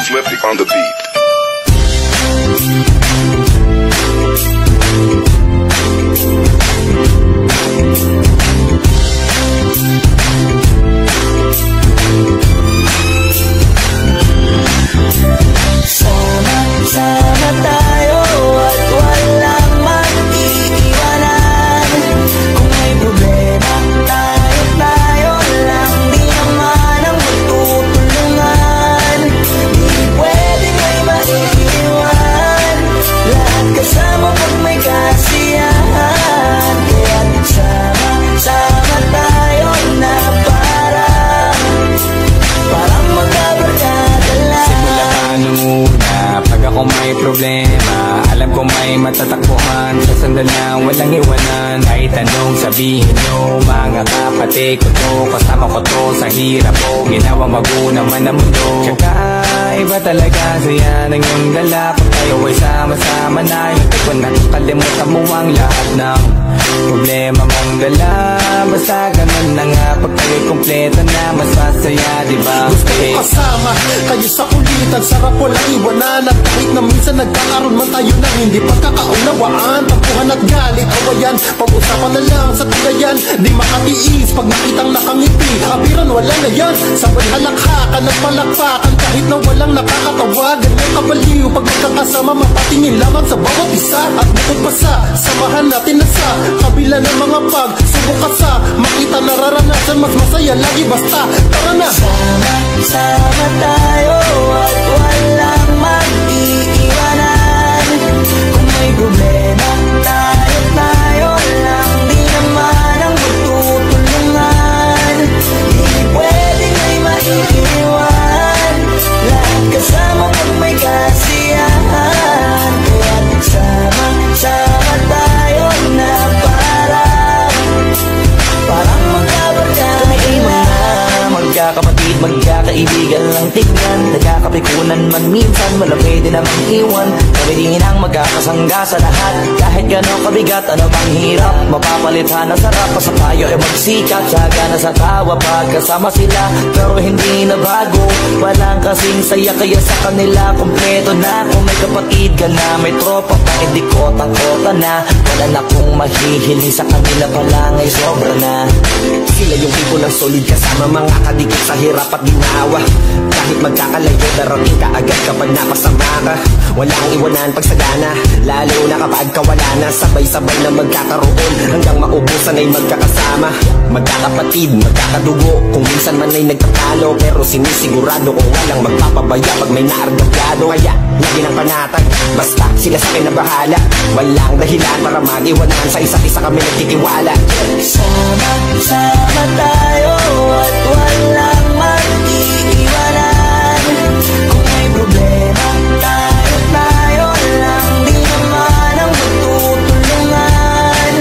Flippy on the beat. Sama tayo at walang mag-iiwanan. Kung may problema, tayo lang. Di naman ang magtutulungan. Di pwedeng may maiiwan. Lahat kasama pag may kasiyahan. Kaya't sama tayo na parang magkabarkada lang. Simula muna pag ako may problema, alam ko may matatakbuhan. Sa sandal na walang iwanan. Kahit anong sabihin nyo, mga kapatid ko to, kasama ko to sa hirap ko. Ginawa mago naman ang mundo. Tsaka iba talaga saya ng iyong dala. Pag tayo ay sama-sama na, hindi ko nakakalimutan mo ang lahat ng problema mong dala. Basta ganun na nga, pag tayo'y kompleto na, mas masaya, diba? Gusto ko kasama kayo sa kulitan, sarap walang iwanan. At kahit na minsan nagkakaroon man tayo ng hindi pagkakaunawaan, tampuhan at galit, awayan, pag-usapan na lang sa tagayan. Di makatiis pag nakitang nakangiti, abiran wala na yan. Sabay halakhakan at palakpakan kahit na walang nakakatawa. Ganyan kabaliw pag magkakasama, mapatingin lamang sa bawat isa. At bukod pa sa samahan natin na sa kabila ng mga pagsubok at sa makita nararanasan, mas masaya lagi basta tara na. Sama tayo at walang mag-iiwanan. Kung may problema, tayo lang. Di naman ang magtutulungan. Di pwedeng may maiiwan. Lahat kasama pag may kasiyahan. Kaya't sama tayo na parang magkabarkada lang. Magkakapatid, magkakaibigan lang tignan. Nagkakapikunan man minsan, wala pwede namang iwan. Kami din ang magkakasangga sa lahat. Kahit gano'ng kabigat, ano bang hirap, mapapalitan na sarap. Basta tayo ay magsikat, tsaga na sa tawa pagkasama sila. Pero hindi na bago, walang kasing saya. Kaya sa kanila, kompleto na. Kung may kapatid ka na, may tropa pa, hindi kota-kota na. Wala na kong mahihiling sa kanila pa lang ay sobra na. Sila yung tipo ng solid kasama, mga kadikit sa hirap at ginawa. Kahit magkakalayo, darating ka agad kapag napasama ka. Walang iwanan pag sagana, lalo na kapag kawala na. Sabay-sabay na magkakaroon, hanggang maubusan ay magkakasama. Magkakapatid, magkakadugo, kung minsan man ay nagtatalo. Pero sinisigurado kung walang magpapabaya pag may naargabyado. Kaya lagi ng panatag, basta sila sa akin na bahala. Walang dahilan para mag-iwanan, sa isa't isa kami nagtitiwala. Sama tayo at walang mag-iiwanan. Kung may problema, tayo lang. Di naman ang magtutulungan.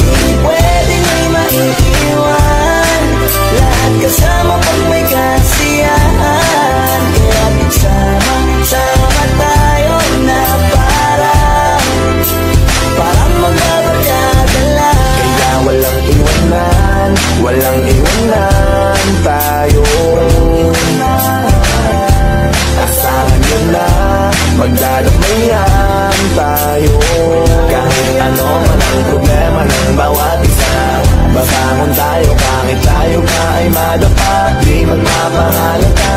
Di pwedeng may maiiwan. Lahat kasama pag may kasiyahan. Kaya't sama tayo na parang magbabarkada lang. Kaya walang iwanan, walang iwanan tayo. Asahan nyo na, magdadamayan tayo. Kahit ano man ang problema ng bawat isa, babangon tayo kahit tayo ka ay madapa. Di magpapahalata,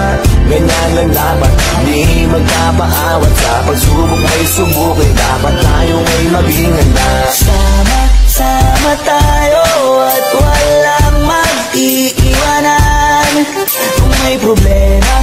ganyan lang dapat. Di magpapaawat sa pagsubok may subukin. Dapat tayo ay maging handa. Sama tayo at walang mag-iiwanan. Kung may problema,